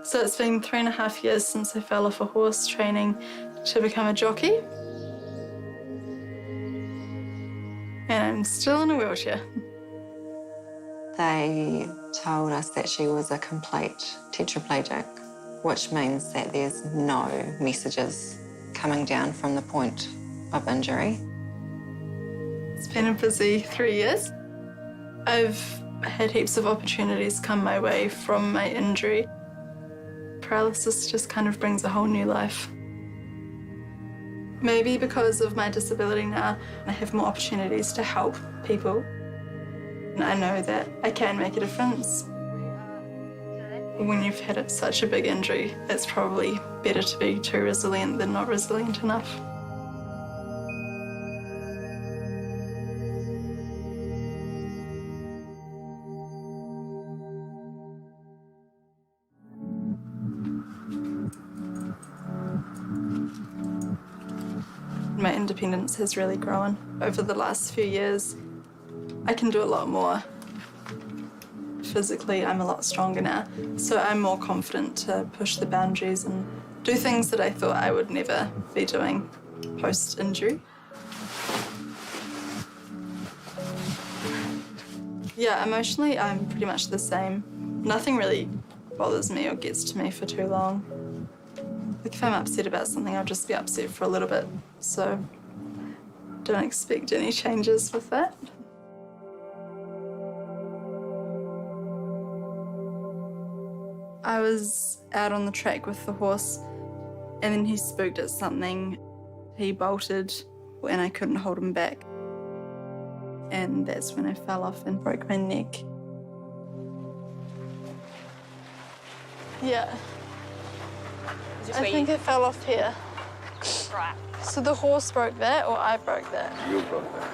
So it's been 3.5 years since I fell off a horse training to become a jockey. And I'm still in a wheelchair. They told us that she was a complete tetraplegic, which means that there's no messages coming down from the point of injury. It's been a busy 3 years. I've had heaps of opportunities come my way from my injury. Paralysis just kind of brings a whole new life. Maybe because of my disability now, I have more opportunities to help people. And I know that I can make a difference. When you've had such a big injury, it's probably better to be too resilient than not resilient enough. My independence has really grown over the last few years. I can do a lot more. Physically, I'm a lot stronger now, so I'm more confident to push the boundaries and do things that I thought I would never be doing post-injury. Yeah, emotionally, I'm pretty much the same. Nothing really bothers me or gets to me for too long. Like, if I'm upset about something, I'll just be upset for a little bit, so don't expect any changes with that. I was out on the track with the horse, and then he spooked at something. He bolted, and I couldn't hold him back. And that's when I fell off and broke my neck. Yeah. I think it fell off here. Right. So the horse broke that, or I broke that? You broke that.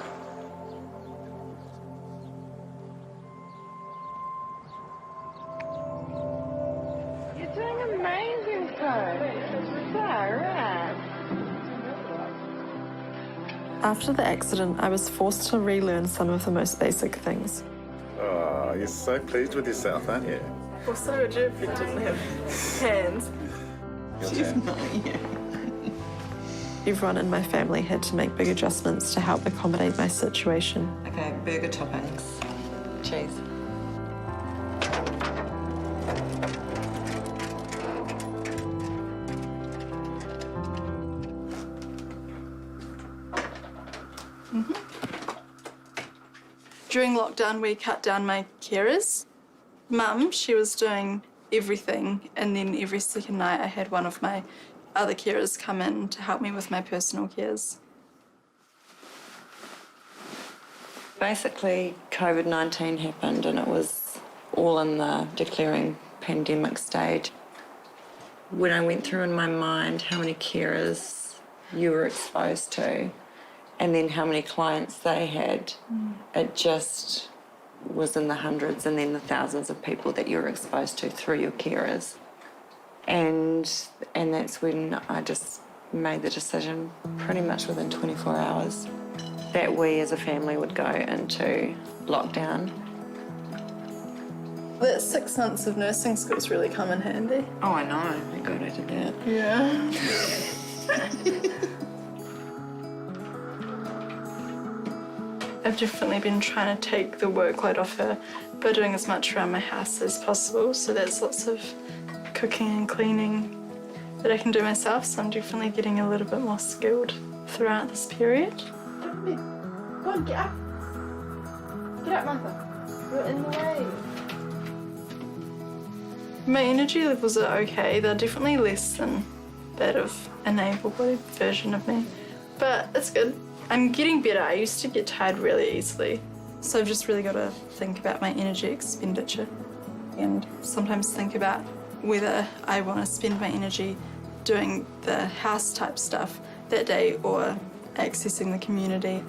You're doing amazing, so right. After the accident, I was forced to relearn some of the most basic things. Oh, you're so pleased with yourself, aren't you? Well, so would you if you didn't have hands. Everyone in my family had to make big adjustments to help accommodate my situation. Okay, burger toppings. Cheese. During lockdown, we cut down my carers. Mum, she was doing everything, and then every second night I had one of my other carers come in to help me with my personal cares. Basically, COVID-19 happened and it was all in the declaring pandemic stage. When I went through in my mind how many carers you were exposed to and then how many clients they had, it just was in the hundreds and then the thousands of people that you were exposed to through your carers. And that's when I just made the decision pretty much within 24 hours that we as a family would go into lockdown. That 6 months of nursing school's really come in handy. Oh, I know. Thank God I did that. Yeah. I've definitely been trying to take the workload off her by doing as much around my house as possible. So there's lots of cooking and cleaning that I can do myself. So I'm definitely getting a little bit more skilled throughout this period. Go on, get up. Get up, Martha. You're in the way. My energy levels are okay. They're definitely less than that of an able-bodied version of me, but it's good. I'm getting better. I used to get tired really easily, so I've just really got to think about my energy expenditure and sometimes think about whether I want to spend my energy doing the house-type stuff that day or accessing the community.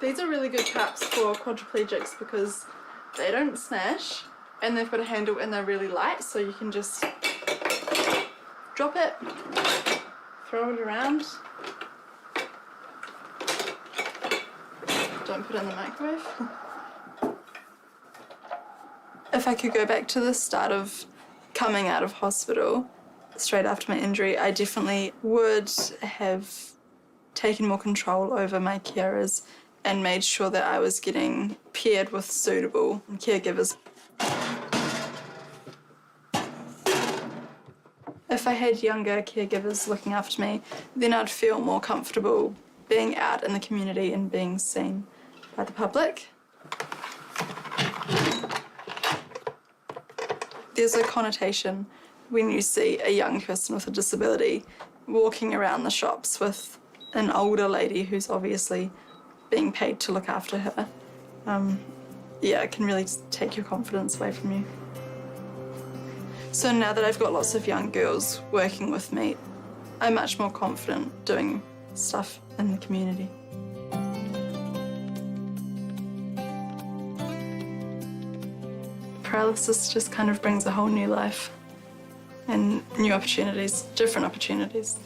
These are really good cups for quadriplegics because they don't smash and they've got a handle and they're really light, so you can just drop it, throw it around. Don't put it in the microwave. If I could go back to the start of coming out of hospital, straight after my injury, I definitely would have taken more control over my carers and made sure that I was getting paired with suitable caregivers. If I had younger caregivers looking after me, then I'd feel more comfortable being out in the community and being seen by the public. There's a connotation when you see a young person with a disability walking around the shops with an older lady who's obviously being paid to look after her. Yeah, it can really take your confidence away from you. So now that I've got lots of young girls working with me, I'm much more confident doing stuff in the community. Paralysis just kind of brings a whole new life and new opportunities, different opportunities.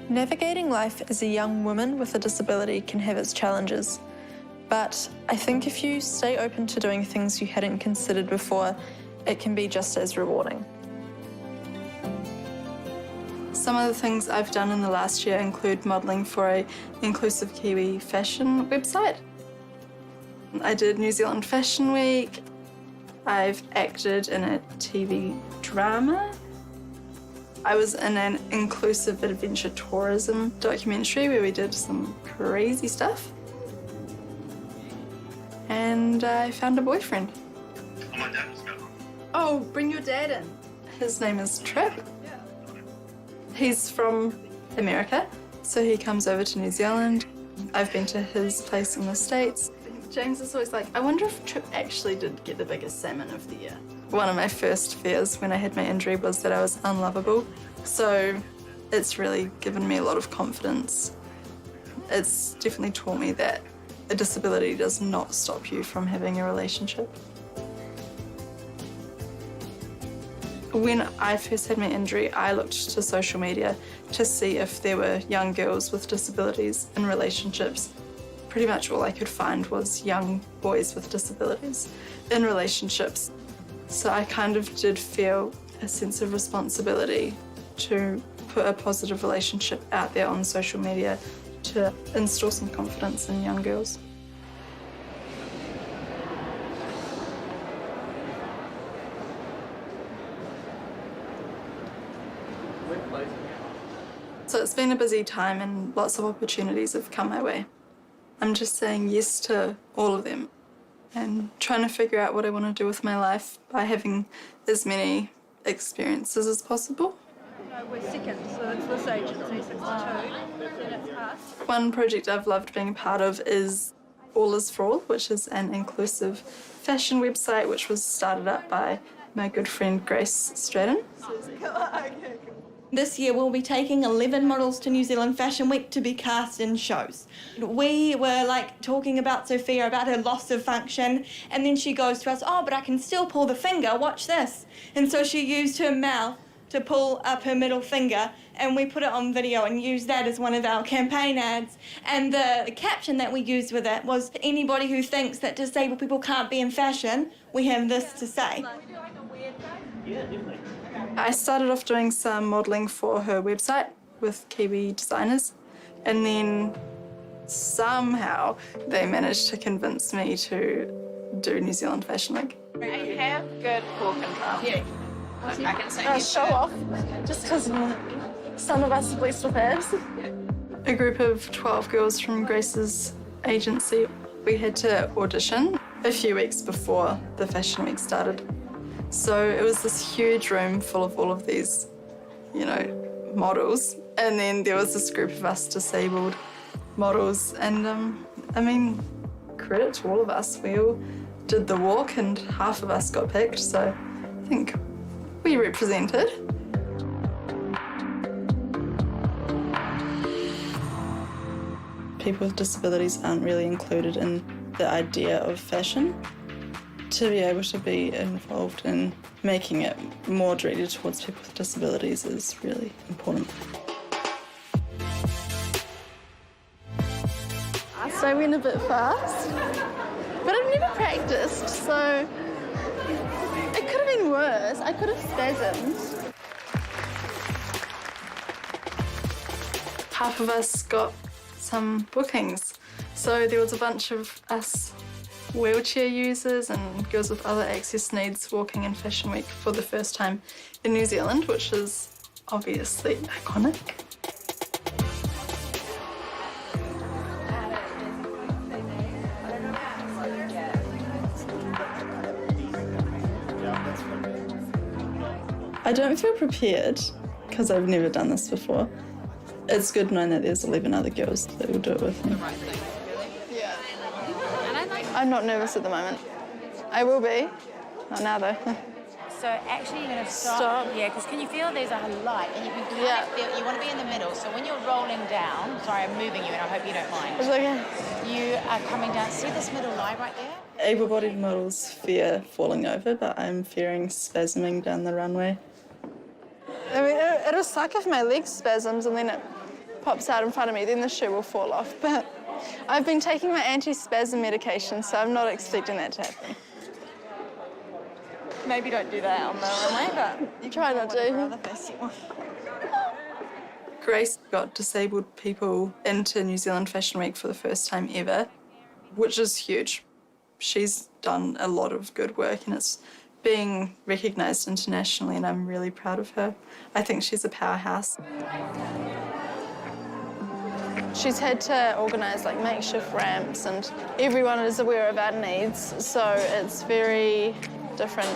Navigating life as a young woman with a disability can have its challenges, but I think if you stay open to doing things you hadn't considered before, it can be just as rewarding. Some of the things I've done in the last year include modelling for an inclusive Kiwi fashion website. I did New Zealand Fashion Week. I've acted in a TV drama. I was in an inclusive adventure tourism documentary where we did some crazy stuff. And I found a boyfriend. Oh, bring your dad in. His name is Trip. He's from America, so he comes over to New Zealand. I've been to his place in the States. James is always like, I wonder if Trip actually did get the biggest salmon of the year. One of my first fears when I had my injury was that I was unlovable. So it's really given me a lot of confidence. It's definitely taught me that a disability does not stop you from having a relationship. When I first had my injury, I looked to social media to see if there were young girls with disabilities in relationships. Pretty much all I could find was young boys with disabilities in relationships. So I kind of did feel a sense of responsibility to put a positive relationship out there on social media to instill some confidence in young girls. So it's been a busy time and lots of opportunities have come my way. I'm just saying yes to all of them and trying to figure out what I want to do with my life by having as many experiences as possible. No, we're second, so it's this agency, 62, then it's us. One project I've loved being a part of is All Is For All, which is an inclusive fashion website which was started up by my good friend Grace Stratton. This year we'll be taking 11 models to New Zealand Fashion Week to be cast in shows. We were talking about Sophia, about her loss of function, and then she goes to us, oh, but I can still pull the finger, watch this. And so she used her mouth to pull up her middle finger, and we put it on video and used that as one of our campaign ads. And the caption that we used with it was, to anybody who thinks that disabled people can't be in fashion, we have this to say. I started off doing some modelling for her website with Kiwi designers, and then somehow they managed to convince me to do New Zealand Fashion Week. I have good core control. Yeah. I can say Show off, just because some of us are blessed with abs. A group of 12 girls from Grace's agency, we had to audition a few weeks before the Fashion Week started. So it was this huge room full of all of these, models. And then there was this group of us disabled models. And I mean, credit to all of us. We all did the walk and half of us got picked. So I think we represented. People with disabilities aren't really included in the idea of fashion. to be able to be involved in making it more directed towards people with disabilities is really important. So I went a bit fast, but I've never practiced, so it could have been worse. I could have spasmed. Half of us got some bookings, so there was a bunch of us wheelchair users and girls with other access needs walking in Fashion Week for the first time in New Zealand, which is obviously iconic. I don't feel prepared because I've never done this before. It's good knowing that there's 11 other girls that will do it with me. Yeah. I'm not nervous at the moment. I will be. Not now though. So actually you're going to stop. Yeah, because can you feel there's a light and you can kind of feel, you want to be in the middle. So when you're rolling down, sorry I'm moving you and I hope you don't mind. It's okay. You are coming down, see this middle light right there? Able-bodied models fear falling over, but I'm fearing spasming down the runway. I mean, it'll suck if my leg spasms and then it pops out in front of me, then the shoe will fall off. But I've been taking my anti-spasm medication, so I'm not expecting that to happen. Maybe don't do that on the runway, but You try not to. other face you want. Grace got disabled people into New Zealand Fashion Week for the first time ever, which is huge. She's done a lot of good work and it's being recognised internationally and I'm really proud of her. I think she's a powerhouse. She's had to organise like makeshift ramps and everyone is aware of our needs, so it's very different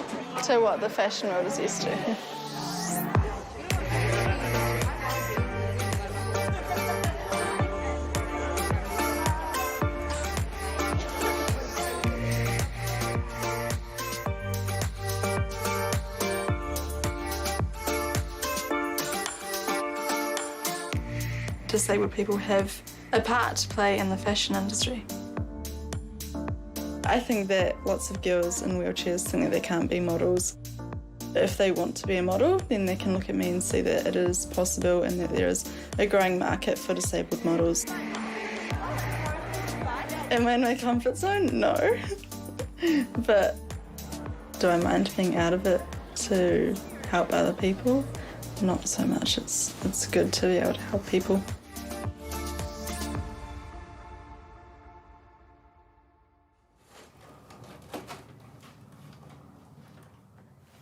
to what the fashion world is used to. Disabled people have a part to play in the fashion industry. I think that lots of girls in wheelchairs think that they can't be models. If they want to be a model, then they can look at me and see that it is possible and that there is a growing market for disabled models. Am I in my comfort zone? No. But do I mind being out of it to help other people? Not so much. It's good to be able to help people.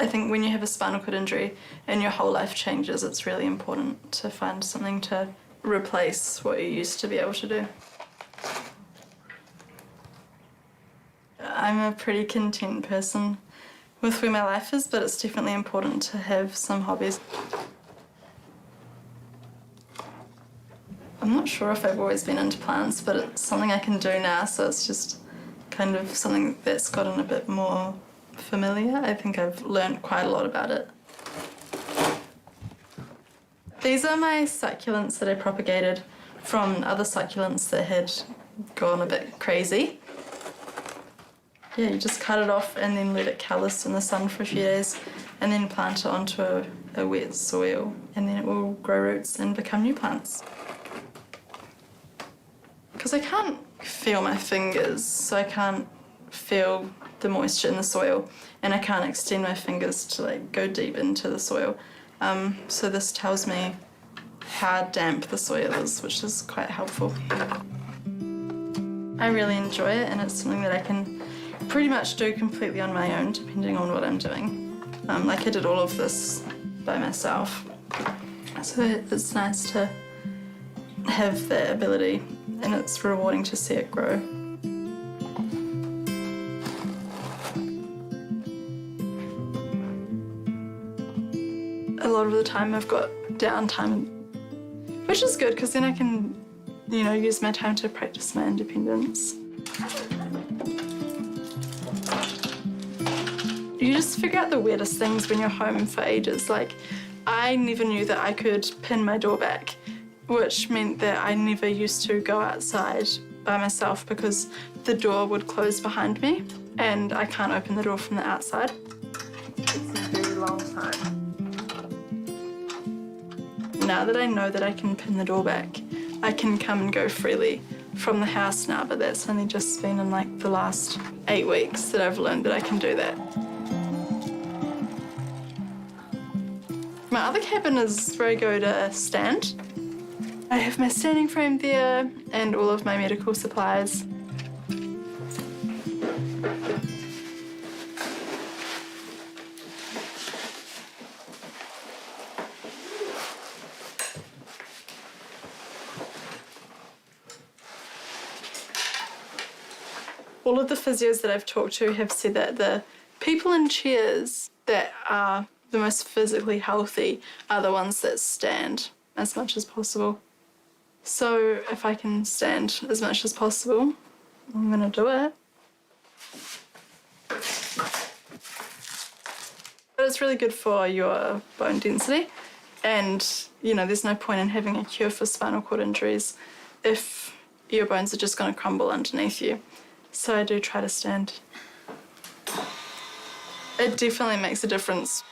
I think when you have a spinal cord injury and your whole life changes, it's really important to find something to replace what you used to be able to do. I'm a pretty content person with where my life is, but it's definitely important to have some hobbies. I'm not sure if I've always been into plants, but it's something I can do now, so it's just kind of something that's gotten a bit more familiar. I think I've learned quite a lot about it. These are my succulents that I propagated from other succulents that had gone a bit crazy. Yeah, you just cut it off and then let it callus in the sun for a few days and then plant it onto a wet soil and then it will grow roots and become new plants. Because I can't feel my fingers, so I can't feel the moisture in the soil and I can't extend my fingers to like go deep into the soil. So this tells me how damp the soil is, which is quite helpful. I really enjoy it and it's something that I can pretty much do completely on my own depending on what I'm doing. Like I did all of this by myself. So it's nice to have that ability and it's rewarding to see it grow. A lot of the time I've got downtime, which is good because then I can, you know, use my time to practice my independence. You just figure out the weirdest things when you're home for ages. Like, I never knew that I could pin my door back, which meant that I never used to go outside by myself because the door would close behind me. and I can't open the door from the outside. It's a very long time. Now that I know that I can pin the door back, I can come and go freely from the house now, but that's only just been in like the last 8 weeks that I've learned that I can do that. My other cabin is where I go to stand. I have my standing frame there and all of my medical supplies. All of the physios that I've talked to have said that the people in chairs that are the most physically healthy are the ones that stand as much as possible. So if I can stand as much as possible, I'm gonna do it. But it's really good for your bone density, and you know, there's no point in having a cure for spinal cord injuries if your bones are just gonna crumble underneath you. So I do try to stand. It definitely makes a difference.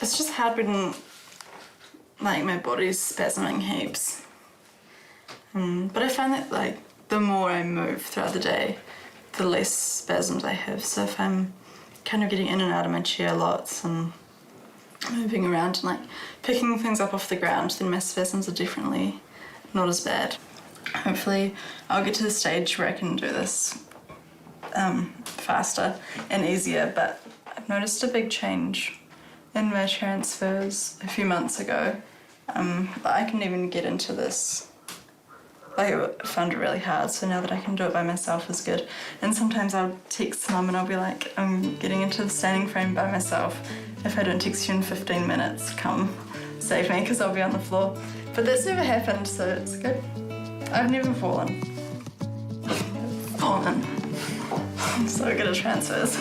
It's just hard when, like, my body's spasming heaps. But I find that, like, the more I move throughout the day, the less spasms I have. So if I'm kind of getting in and out of my chair lots and moving around and, like, picking things up off the ground, then my spasms are definitely not as bad. Hopefully I'll get to the stage where I can do this faster and easier, but I've noticed a big change in my transfers a few months ago. I couldn't even get into this. I found it really hard, so now that I can do it by myself is good. And sometimes I'll text Mum and I'll be like, I'm getting into the standing frame by myself. If I don't text you in 15 minutes, come save me, because I'll be on the floor. But that's never happened, so it's good. I've never fallen. I'm so good at transfers.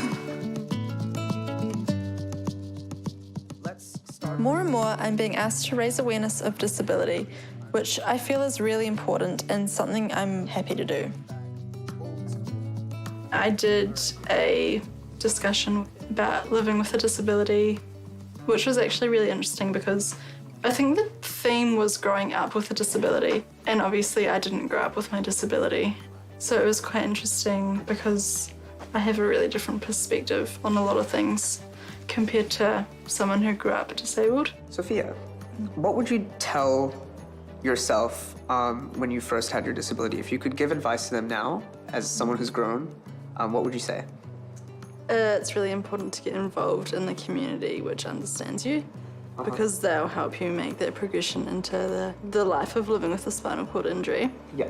More and more, I'm being asked to raise awareness of disability, which I feel is really important and something I'm happy to do. I did a discussion about living with a disability, which was actually really interesting because I think the theme was growing up with a disability, and obviously I didn't grow up with my disability. So it was quite interesting because I have a really different perspective on a lot of things compared to someone who grew up disabled. Sophia, what would you tell yourself when you first had your disability? If you could give advice to them now, as someone who's grown, what would you say? It's really important to get involved in the community which understands you, because they'll help you make that progression into the life of living with a spinal cord injury. Yeah.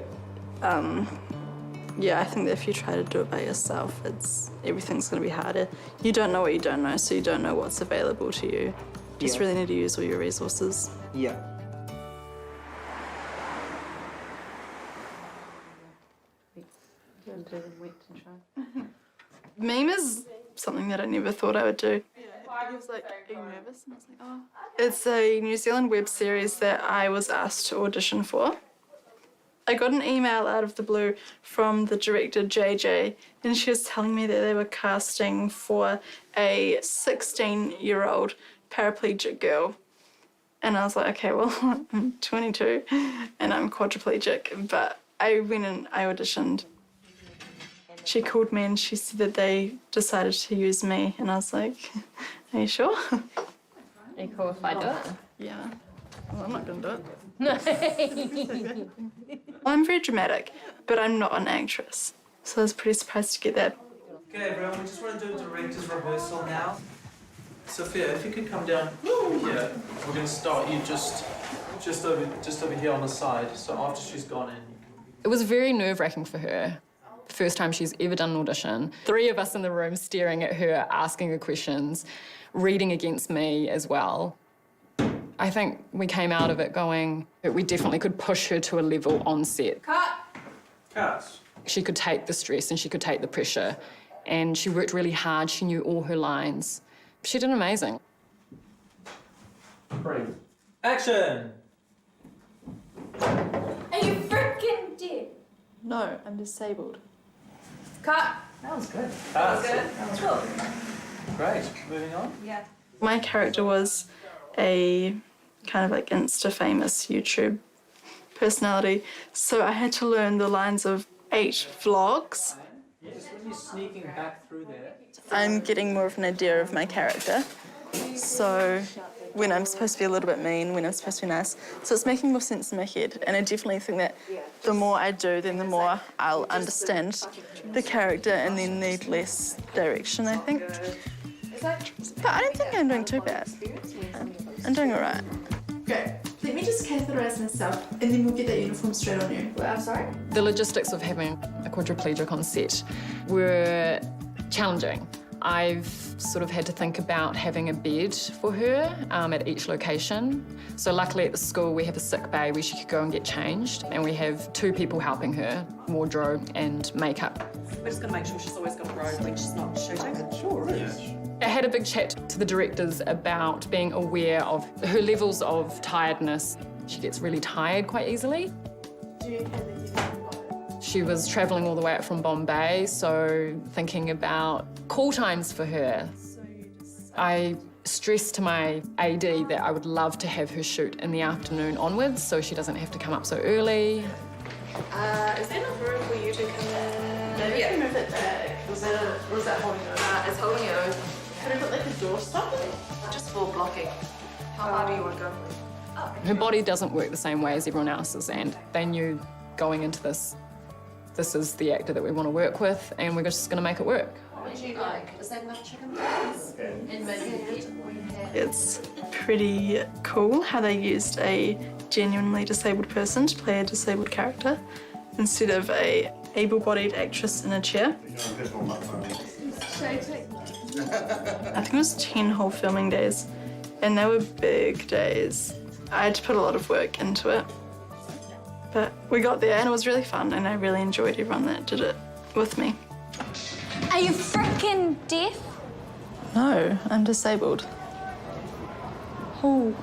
Yeah, I think that if you try to do it by yourself, everything's going to be harder. You don't know what you don't know, so you don't know what's available to you. Just really need to use all your resources. Yeah. Meme is something that I never thought I would do. He was like, are you nervous? And I was like, oh. It's a New Zealand web series that I was asked to audition for. I got an email out of the blue from the director, JJ, and she was telling me that they were casting for a 16-year-old paraplegic girl. And I was like, okay, well, I'm 22 and I'm quadriplegic, but I went and I auditioned. She called me and she said that they decided to use me, and I was like, are you sure? Are you cool if I do it? Yeah. Well, I'm not going to do it. I'm very dramatic, but I'm not an actress. So I was pretty surprised to get that. Okay, everyone, we just want to do a director's rehearsal now. Sophia, if you could come down here, we're going to start you just over here on the side. So after she's gone in. It was very nerve-wracking for her. The first time she's ever done an audition. 3 of us in the room staring at her, asking her questions, reading against me as well. I think we came out of it going that we definitely could push her to a level on set. Cats. She could take the stress and she could take the pressure, and she worked really hard. She knew all her lines. She did amazing. Action! Are you No, I'm disabled. Cut. That was good. That was good. That was cool. Great. Moving on. Yeah. My character was a kind of like Insta-famous YouTube personality, so I had to learn the lines of 8 vlogs. Just when you're sneaking back through there. I'm getting more of an idea of my character. So when I'm supposed to be a little bit mean, when I'm supposed to be nice. So it's making more sense in my head. And I definitely think that the more I do, then the more I'll understand the character and then need less direction, I think. But I don't think I'm doing too bad. I'm doing all right. Great. Let me just catheterise myself and then we'll get that uniform straight on you. Well, I'm sorry? The logistics of having a quadriplegic on set were challenging. I've sort of had to think about having a bed for her at each location. So luckily at the school we have a sick bay where she could go and get changed, and we have 2 people helping her, wardrobe and makeup. We're just going to make sure she's always got a robe when she's not shooting. Sure is. I had a big chat to the directors about being aware of her levels of tiredness. She gets really tired quite easily. She was travelling all the way up from Bombay, so thinking about call times for her. I stressed to my AD that I would love to have her shoot in the afternoon onwards so she doesn't have to come up so early. Is there enough room for you to come in? Maybe I can move it back. Was that holding you over? It's holding you over. Could I put like a doorstop? Just for blocking. How hard do you want to go? Her body doesn't work the same way as everyone else's, and they knew going into this is the actor that we want to work with, and we're just going to make it work. What would you like? Is that enough chicken thighs? And maybe It's pretty cool how they used a genuinely disabled person to play a disabled character instead of a able-bodied actress in a chair. I think it was 10 whole filming days, and they were big days. I had to put a lot of work into it. But we got there and it was really fun, and I really enjoyed everyone that did it with me. Are you frickin' deaf? No, I'm disabled. Oh.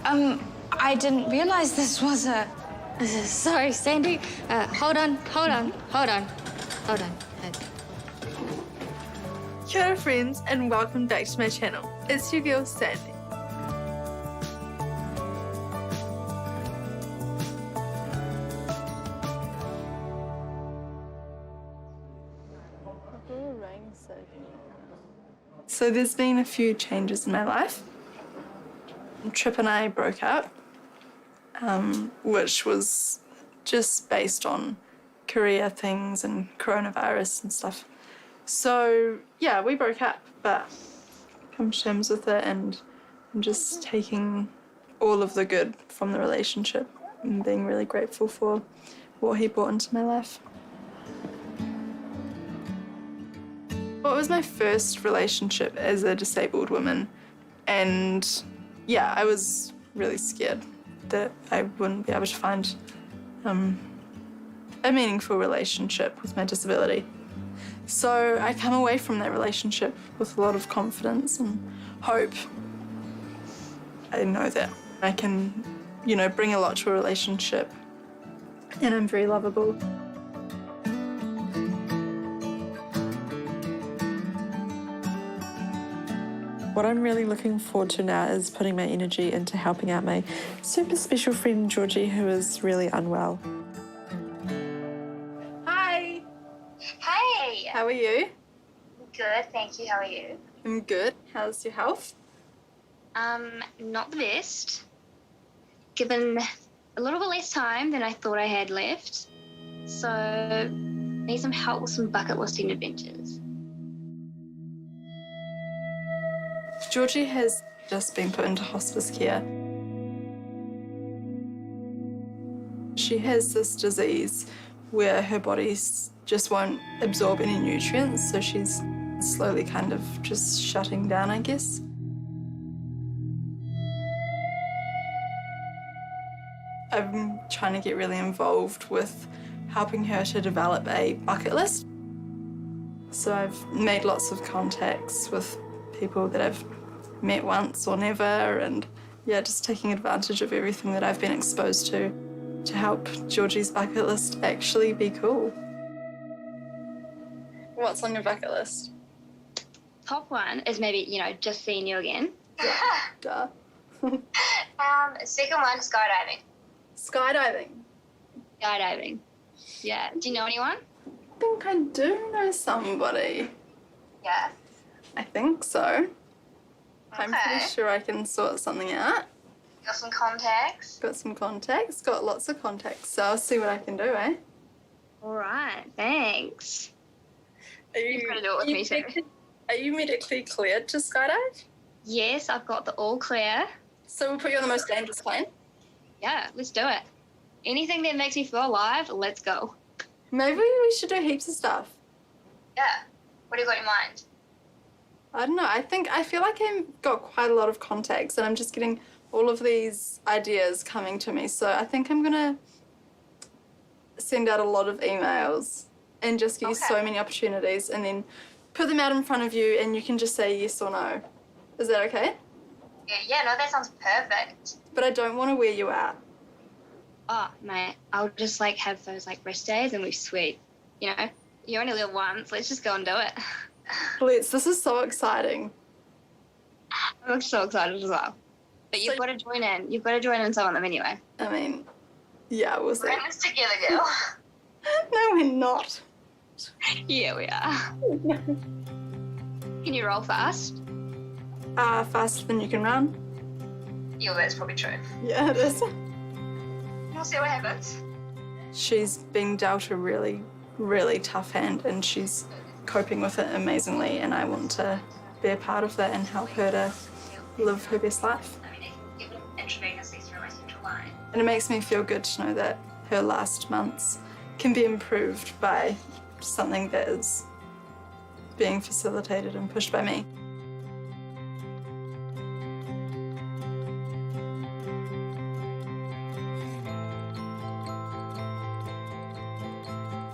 I didn't realise this was a... Sorry, Sandy. Hold on. Kia ora friends and welcome back to my channel. It's your girl Sandy. So there's been a few changes in my life. Trip and I broke up, which was just based on career things and coronavirus and stuff. So yeah, we broke up, but come to terms with it, and I'm just taking all of the good from the relationship and being really grateful for what he brought into my life. Well, it was my first relationship as a disabled woman, and yeah, I was really scared that I wouldn't be able to find a meaningful relationship with my disability. So I come away from that relationship with a lot of confidence and hope. I know that I can, bring a lot to a relationship, and I'm very lovable. What I'm really looking forward to now is putting my energy into helping out my super special friend Georgie, who is really unwell. Hi. Hey. How are you? Good, thank you. How are you? I'm good. How's your health? Not the best. Given a little bit less time than I thought I had left. So, need some help with some bucket listing adventures. Georgie has just been put into hospice care. She has this disease where her body just won't absorb any nutrients, so she's slowly kind of just shutting down, I guess. I'm trying to get really involved with helping her to develop a bucket list. So I've made lots of contacts with people that I've met once or never, and yeah, just taking advantage of everything that I've been exposed to. to help Georgie's bucket list actually be cool. What's on your bucket list? Top one is maybe, you know, just seeing you again. Duh. Second one, skydiving. Skydiving. Skydiving. Yeah. Do you know anyone? I think I do know somebody. Yeah. I think so. I'm pretty sure I can sort something out. Got some contacts? Got some contacts, got lots of contacts, so I'll see what I can do, eh? All right, thanks. You've got to do it with me too. Are you medically cleared to skydive? Yes, I've got the all clear. So we'll put you on the most dangerous plane? Yeah, let's do it. Anything that makes me feel alive, let's go. Maybe we should do heaps of stuff. Yeah. What do you got in mind? I don't know, I feel like I've got quite a lot of contacts and I'm just getting all of these ideas coming to me. So I think I'm gonna send out a lot of emails and just give you so many opportunities and then put them out in front of you and you can just say yes or no. Is that okay? Yeah, no, that sounds perfect. But I don't want to wear you out. Oh, mate, I'll just like have those like rest days and we're sweet. You know, you only live once, let's just go and do it. This is so exciting. I'm so excited as well. But you've got to join in. You've got to join in some of them anyway. I mean, yeah, we'll see. We're in this together, girl. No, we're not. Yeah, we are. Can you roll fast? Faster than you can run. Yeah, well, that's probably true. Yeah, it is. We'll see what happens. She's been dealt a really, really tough hand and she's coping with it amazingly and I want to be a part of that and help her to live her best life. And it makes me feel good to know that her last months can be improved by something that is being facilitated and pushed by me.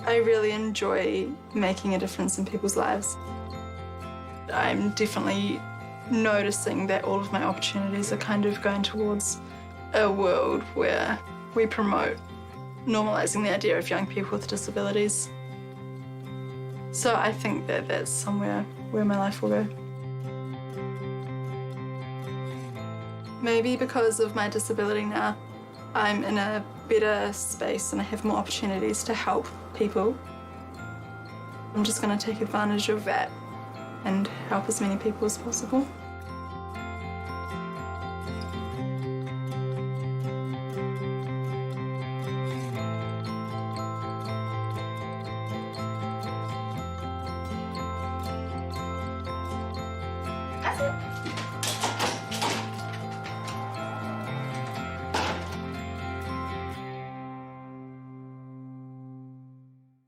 I really enjoy making a difference in people's lives. I'm definitely noticing that all of my opportunities are kind of going towards a world where we promote normalising the idea of young people with disabilities. So I think that that's somewhere where my life will go. Maybe because of my disability now, I'm in a better space and I have more opportunities to help people. I'm just going to take advantage of that and help as many people as possible. That's it.